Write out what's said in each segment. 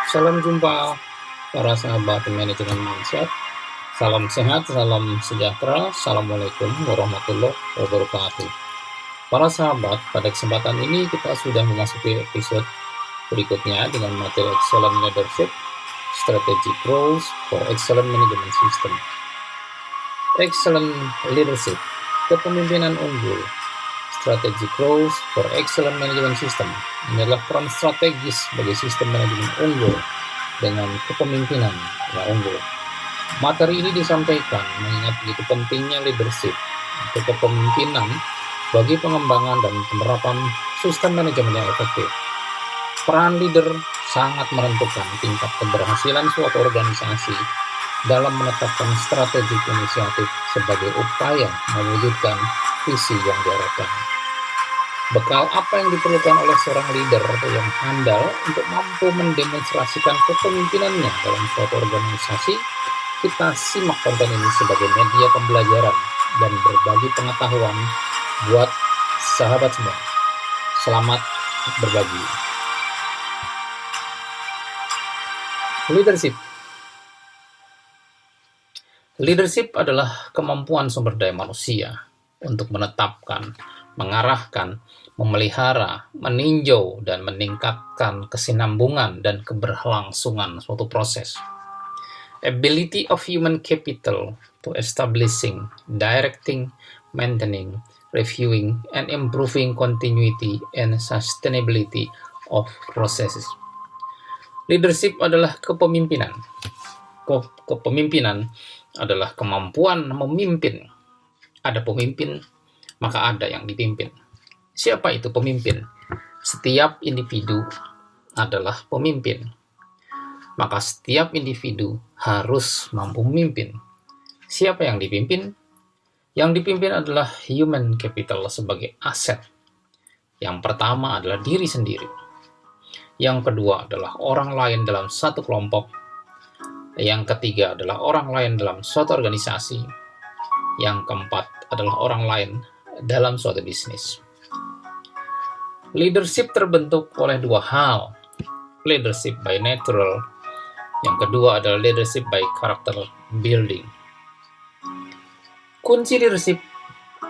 Salam jumpa para sahabat manajemen mindset. Salam sehat, salam sejahtera. Assalamualaikum warahmatullahi wabarakatuh. Para sahabat, pada kesempatan ini kita sudah memasuki episode berikutnya dengan materi Excellent Leadership, Strategic Roles for Excellent Management System. Excellent Leadership, kepemimpinan unggul, Strategic Roles for Excellent Management System. Ini adalah peran strategis bagi sistem manajemen unggul dengan kepemimpinan yang unggul. Materi ini disampaikan mengingat begitu pentingnya leadership atau kepemimpinan bagi pengembangan dan penerapan sistem manajemen yang efektif. Peran leader sangat menentukan tingkat keberhasilan suatu organisasi dalam menetapkan strategi inisiatif sebagai upaya mewujudkan visi yang diharapkan. Bekal apa yang diperlukan oleh seorang leader yang handal untuk mampu mendemonstrasikan kepemimpinannya dalam suatu organisasi? Kita simak konten ini sebagai media pembelajaran dan berbagi pengetahuan buat sahabat semua. Selamat berbagi. Leadership. Leadership adalah kemampuan sumber daya manusia untuk menetapkan, mengarahkan, memelihara, meninjau, dan meningkatkan kesinambungan dan keberlangsungan suatu proses. Ability of human capital to establishing, directing, maintaining, reviewing, and improving continuity and sustainability of processes. Leadership adalah kepemimpinan. Kepemimpinan adalah kemampuan memimpin. Ada pemimpin, maka ada yang dipimpin. Siapa itu pemimpin? Setiap individu adalah pemimpin. Maka setiap individu harus mampu memimpin. Siapa yang dipimpin? Yang dipimpin adalah human capital sebagai aset. Yang pertama adalah diri sendiri. Yang kedua adalah orang lain dalam satu kelompok. Yang ketiga adalah orang lain dalam suatu organisasi. Yang keempat adalah orang lain dalam suatu bisnis. Leadership terbentuk oleh dua hal. Leadership by natural. Yang kedua adalah leadership by character building. Kunci leadership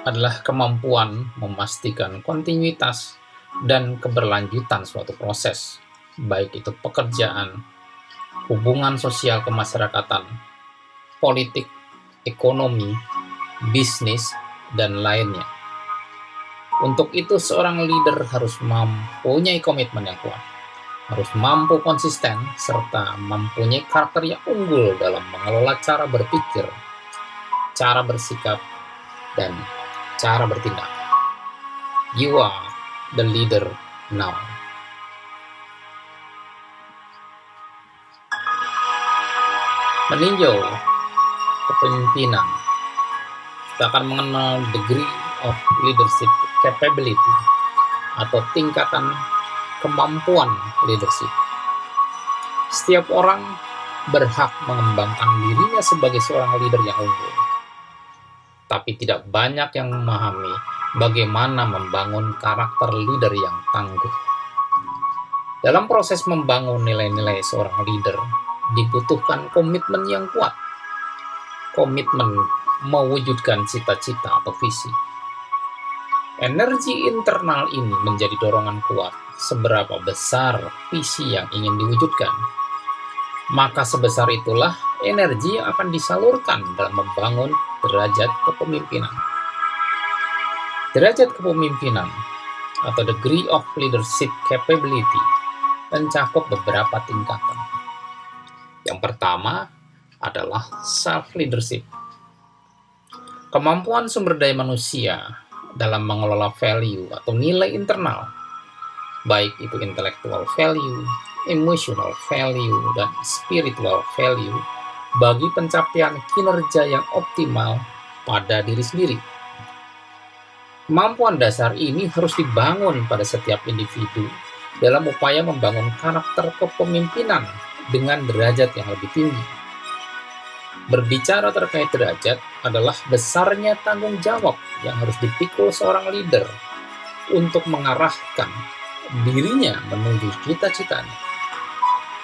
adalah kemampuan memastikan kontinuitas dan keberlanjutan suatu proses, baik itu pekerjaan, hubungan sosial kemasyarakatan, politik, ekonomi, bisnis, dan lainnya. Untuk itu seorang leader harus mempunyai komitmen yang kuat, harus mampu konsisten, serta mempunyai karakter yang unggul dalam mengelola cara berpikir, cara bersikap, dan cara bertindak. You are the leader now. Meninjau kepemimpinan. Kita akan mengenal degree of leadership capability atau tingkatan kemampuan leadership. Setiap orang berhak mengembangkan dirinya sebagai seorang leader yang unggul. Tapi tidak banyak yang memahami bagaimana membangun karakter leader yang tangguh. Dalam proses membangun nilai-nilai seorang leader, dibutuhkan komitmen yang kuat. Komitmen mewujudkan cita-cita atau visi. Energi internal ini menjadi dorongan kuat seberapa besar visi yang ingin diwujudkan. Maka sebesar itulah energi yang akan disalurkan dalam membangun derajat kepemimpinan. Derajat kepemimpinan atau degree of leadership capability mencakup beberapa tingkatan. Yang pertama adalah self-leadership. Kemampuan sumber daya manusia dalam mengelola value atau nilai internal, baik itu intellectual value, emotional value, dan spiritual value bagi pencapaian kinerja yang optimal pada diri sendiri. Kemampuan dasar ini harus dibangun pada setiap individu dalam upaya membangun karakter kepemimpinan dengan derajat yang lebih tinggi. Berbicara terkait derajat adalah besarnya tanggung jawab yang harus dipikul seorang leader untuk mengarahkan dirinya menuju cita-citanya.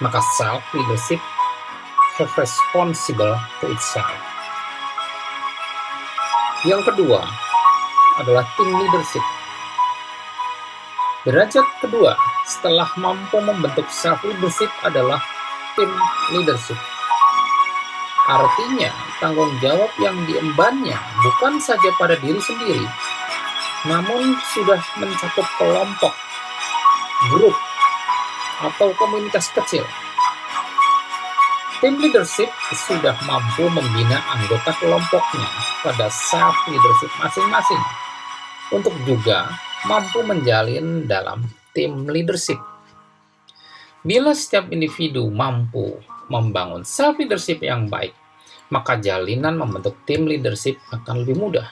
maka self-leadership have responsible to itself. Yang kedua adalah team leadership. Derajat kedua setelah mampu membentuk self-leadership adalah team leadership. Artinya, tanggung jawab yang diembannya bukan saja pada diri sendiri, namun sudah mencakup kelompok, grup, atau komunitas kecil. Tim leadership sudah mampu membina anggota kelompoknya pada self-leadership masing-masing untuk juga mampu menjalin dalam tim leadership. Bila setiap individu mampu membangun self-leadership yang baik, maka jalinan membentuk tim leadership akan lebih mudah.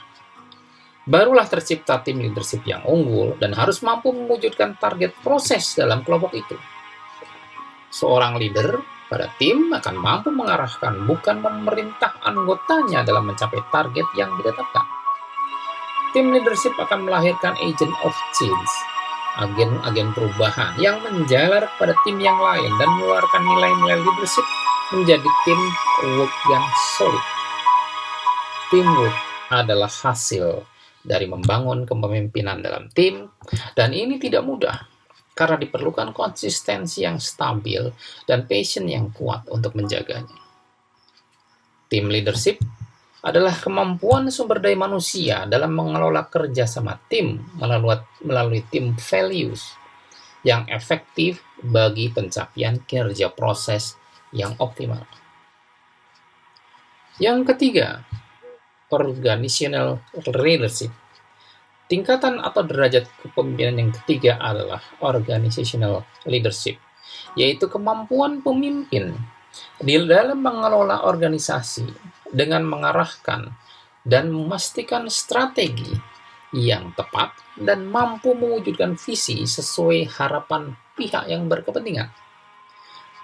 Barulah tercipta tim leadership yang unggul dan harus mampu mewujudkan target proses dalam kelompok itu. Seorang leader pada tim akan mampu mengarahkan, bukan memerintah anggotanya dalam mencapai target yang ditetapkan. Tim leadership akan melahirkan agent of change, agen-agen perubahan yang menjalar pada tim yang lain dan mengeluarkan nilai-nilai leadership menjadi tim work yang solid. Teamwork adalah hasil dari membangun kepemimpinan dalam tim, dan ini tidak mudah karena diperlukan konsistensi yang stabil dan passion yang kuat untuk menjaganya. Tim leadership adalah kemampuan sumber daya manusia dalam mengelola kerjasama tim melalui tim values yang efektif bagi pencapaian kinerja proses yang optimal. Yang ketiga, organizational leadership. Tingkatan atau derajat kepemimpinan yang ketiga adalah organizational leadership, yaitu kemampuan pemimpin di dalam mengelola organisasi dengan mengarahkan dan memastikan strategi yang tepat dan mampu mewujudkan visi sesuai harapan pihak yang berkepentingan.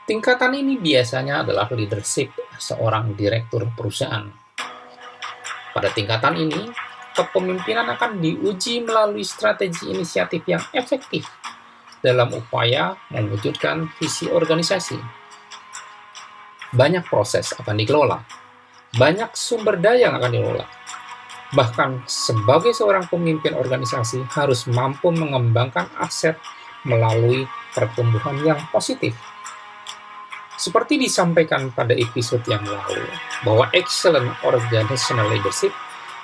Tingkatan ini biasanya adalah leadership seorang direktur perusahaan. Pada tingkatan ini, kepemimpinan akan diuji melalui strategi inisiatif yang efektif dalam upaya mewujudkan visi organisasi. Banyak proses akan dikelola, banyak sumber daya yang akan dikelola. Bahkan sebagai seorang pemimpin organisasi harus mampu mengembangkan aset melalui pertumbuhan yang positif. Seperti disampaikan pada episode yang lalu, bahwa excellent organizational leadership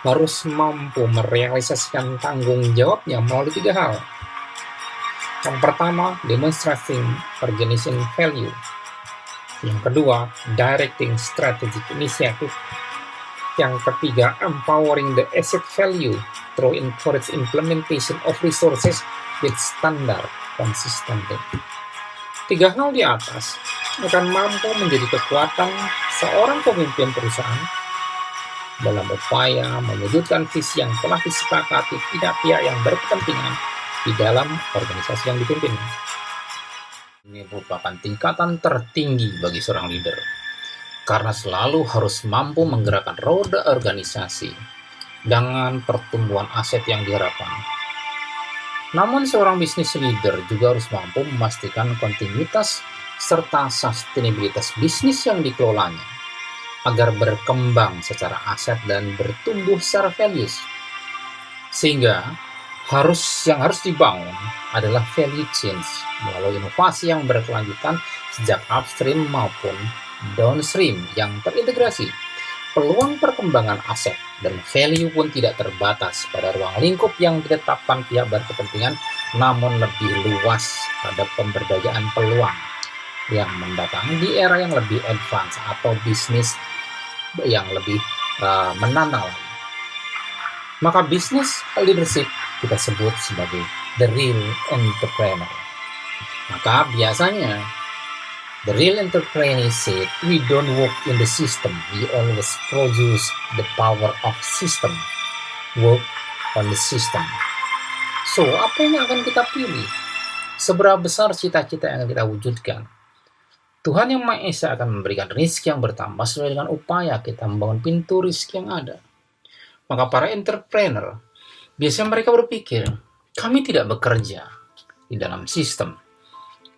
harus mampu merealisasikan tanggung jawabnya melalui 3 hal. Yang pertama, demonstrating organization value. Yang kedua, directing strategic initiative. Yang ketiga, empowering the asset value through encourage implementation of resources with standard consistently. 3 hal di atas akan mampu menjadi kekuatan seorang pemimpin perusahaan dalam upaya mewujudkan visi yang telah disepakati pihak-pihak yang berkepentingan di dalam organisasi yang dipimpinnya. Ini merupakan tingkatan tertinggi bagi seorang leader, karena selalu harus mampu menggerakkan roda organisasi dengan pertumbuhan aset yang diharapkan. Namun seorang bisnis leader juga harus mampu memastikan kontinuitas serta sustainabilitas bisnis yang dikelolanya, agar berkembang secara aset dan bertumbuh secara values. Sehingga yang harus dibangun adalah value change melalui inovasi yang berkelanjutan sejak upstream maupun downstream yang terintegrasi. Peluang perkembangan aset dan value pun tidak terbatas pada ruang lingkup yang ditetapkan pihak berkepentingan, namun lebih luas pada pemberdayaan peluang yang mendatang di era yang lebih advance atau bisnis yang lebih menantang lagi. Maka bisnis leadership kita sebut sebagai the real entrepreneur. Maka biasanya the real entrepreneur said, we don't work in the system, we always produce the power of system, work on the system. So, apa yang akan kita pilih? Seberapa besar cita-cita yang kita wujudkan? Tuhan Yang Maha Esa akan memberikan rezeki yang bertambah sesuai dengan upaya kita membangun pintu rezeki yang ada. Maka para entrepreneur, biasanya mereka berpikir, kami tidak bekerja di dalam sistem.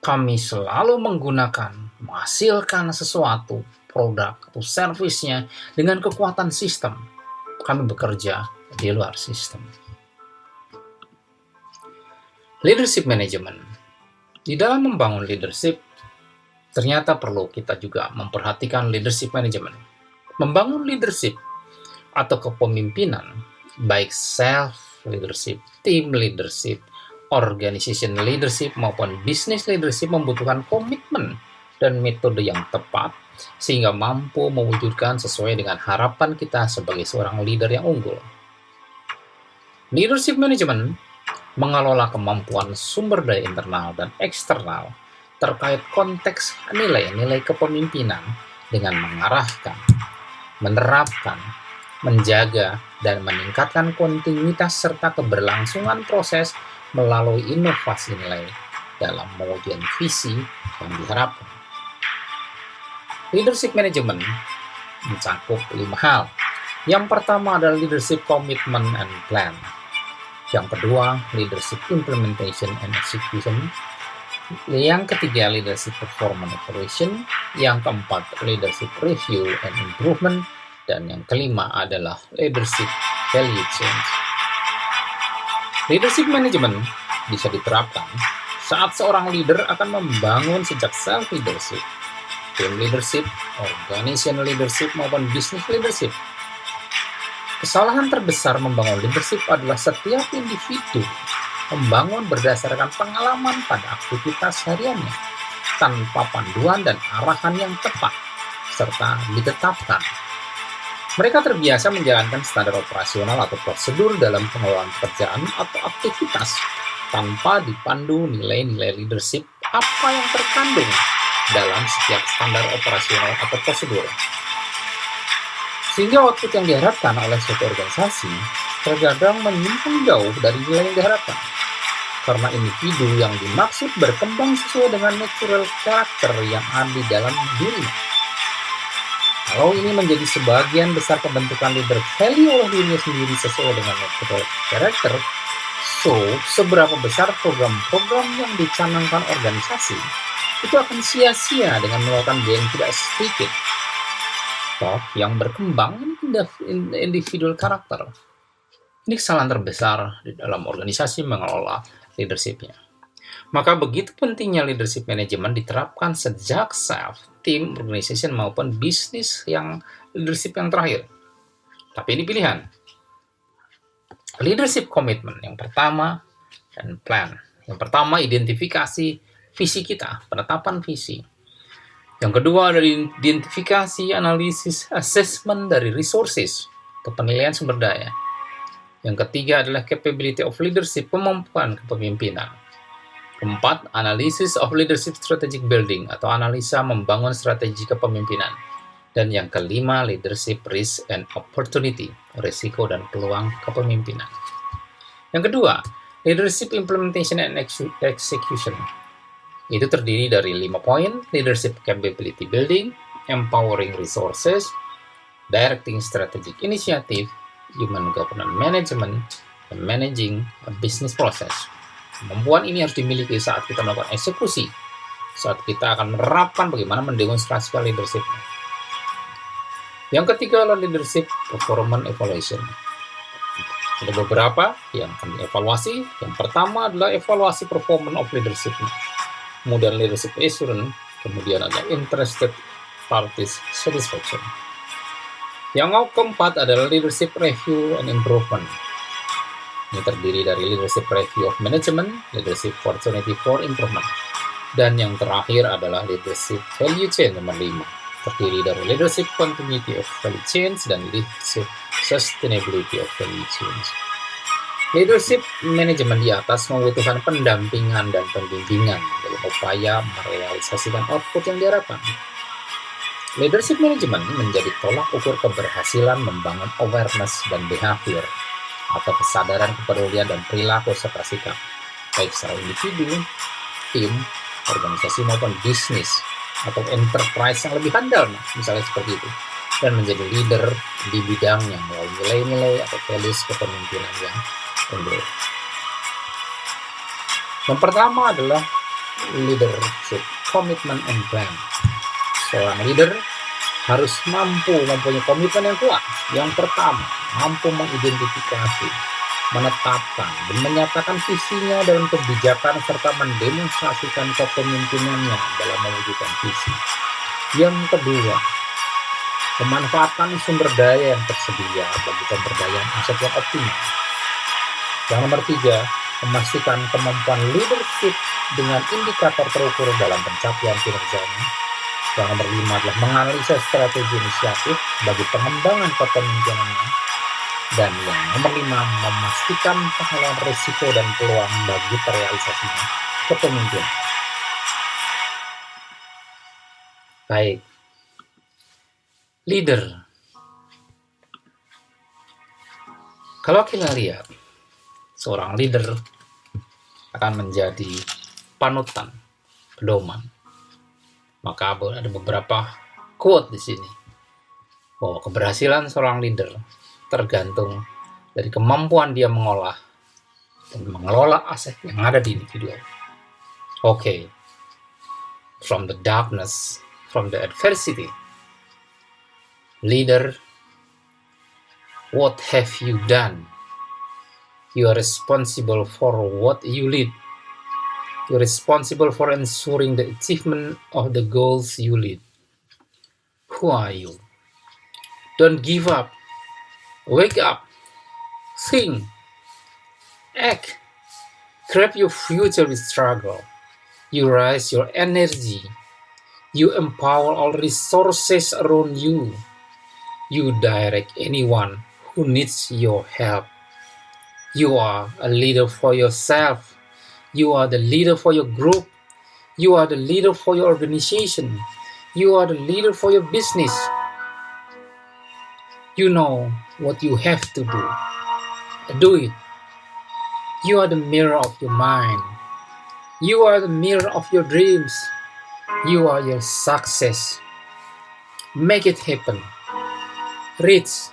kami selalu menghasilkan sesuatu, produk atau servisnya dengan kekuatan sistem. Kami bekerja di luar sistem. Leadership management. Di dalam membangun leadership, ternyata perlu kita juga memperhatikan leadership management. Membangun leadership atau kepemimpinan, baik self-leadership, team leadership, organization leadership, maupun business leadership membutuhkan komitmen dan metode yang tepat sehingga mampu mewujudkan sesuai dengan harapan kita sebagai seorang leader yang unggul. Leadership management mengelola kemampuan sumber daya internal dan eksternal terkait konteks nilai-nilai kepemimpinan dengan mengarahkan, menerapkan, menjaga, dan meningkatkan kontinuitas serta keberlangsungan proses melalui inovasi nilai dalam mewujudkan visi yang diharapkan. Leadership management mencakup 5 hal. Yang pertama adalah leadership commitment and plan. Yang kedua, leadership implementation and execution. Yang ketiga, leadership performance evaluation. Yang keempat, leadership review and improvement. Dan yang kelima adalah leadership value change. Leadership management bisa diterapkan saat seorang leader akan membangun sejak self-leadership, team leadership, organization leadership, maupun business leadership. Kesalahan terbesar membangun leadership adalah setiap individu membangun berdasarkan pengalaman pada aktivitas hariannya, tanpa panduan dan arahan yang tepat, serta ditetapkan. Mereka terbiasa menjalankan standar operasional atau prosedur dalam pengelolaan pekerjaan atau aktivitas, tanpa dipandu nilai-nilai leadership apa yang terkandung dalam setiap standar operasional atau prosedur. Sehingga output yang diharapkan oleh suatu organisasi terkadang menyimpang jauh dari nilai yang diharapkan. Karena individu yang dimaksud berkembang sesuai dengan natural karakter yang ada di dalam dirinya. Kalau ini menjadi sebagian besar pembentukan leader value oleh dirinya sendiri sesuai dengan natural karakter, seberapa besar program-program yang dicanangkan organisasi itu akan sia-sia dengan melakukan biaya yang tidak sedikit. Toh, yang berkembang individual karakter. Ini kesalahan terbesar di dalam organisasi mengelola leadership-nya. Maka begitu pentingnya leadership management diterapkan sejak self, team, organization, maupun bisnis yang leadership yang terakhir. Tapi ini pilihan. Leadership commitment yang pertama dan plan. Yang pertama, identifikasi visi kita, penetapan visi. Yang kedua adalah identifikasi, analisis, assessment dari resources atau penilaian sumber daya. Yang ketiga adalah capability of leadership, kemampuan kepemimpinan. Keempat, analisis of leadership strategic building atau analisa membangun strategi kepemimpinan. Dan yang kelima, leadership risk and opportunity, risiko dan peluang kepemimpinan. Yang kedua, leadership implementation and execution. Itu terdiri dari 5 poin: leadership capability building, empowering resources, directing strategic initiative, human governance management, dan managing a business process. Kemampuan ini harus dimiliki saat kita melakukan eksekusi, saat kita akan menerapkan bagaimana mendemonstrasikan leadership. Yang ketiga adalah leadership performance evaluation. Ada beberapa yang akan dievaluasi. Yang pertama adalah evaluasi performance of leadership. Kemudian leadership assurance, kemudian ada interested parties satisfaction. Yang keempat adalah leadership review and improvement. Ini terdiri dari leadership review of management, leadership opportunity for improvement. Dan yang terakhir adalah leadership value chain nomor 5. Terdiri dari leadership continuity of value chains dan leadership sustainability of value chains. Leadership manajemen di atas membutuhkan pendampingan dan pembimbingan dalam upaya merealisasikan output yang diharapkan. Leadership management menjadi tolak ukur keberhasilan membangun awareness dan behavior atau kesadaran, kepedulian, dan perilaku serta sikap, baik secara individu, tim, organisasi maupun bisnis atau enterprise yang lebih handal, misalnya seperti itu, dan menjadi leader di bidangnya melalui nilai-nilai atau values kepemimpinan yang unggul. Yang pertama adalah leadership, commitment and plan. Seorang leader harus mempunyai komitmen yang kuat. Yang pertama, mampu mengidentifikasi, menetapkan, dan menyatakan visinya dalam kebijakan serta mendemonstrasikan kepemimpinannya dalam mewujudkan visi. Yang kedua, memanfaatkan sumber daya yang tersedia bagi pemberdayaan aset yang optimal. Yang nomor tiga, memastikan kemampuan leadership dengan indikator terukur dalam pencapaian kinerjanya. Yang nomor lima adalah menganalisa strategi inisiatif bagi pengembangan kepemimpinannya. Dan yang nomor lima, memastikan pengalaman risiko dan peluang bagi terrealisasinya kepemimpinan. Baik, leader. Kalau kita lihat, seorang leader akan menjadi panutan, pedoman. Maka ada beberapa quote di sini bahwa keberhasilan seorang leader tergantung dari kemampuan dia mengolah dan mengelola aset yang ada di individu. Okay. From the darkness, from the adversity, leader, what have you done? You are responsible for what you lead. You're responsible for ensuring the achievement of the goals you lead. Who are you? Don't give up. Wake up. Think. Act. Grab your future with struggle. You raise your energy. You empower all resources around you. You direct anyone who needs your help. You are a leader for yourself. You are the leader for your group. You are the leader for your organization. You are the leader for your business. You know what you have to do. Do it. You are the mirror of your mind. You are the mirror of your dreams. You are your success. Make it happen. Reach.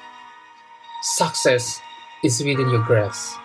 Success is within your grasp.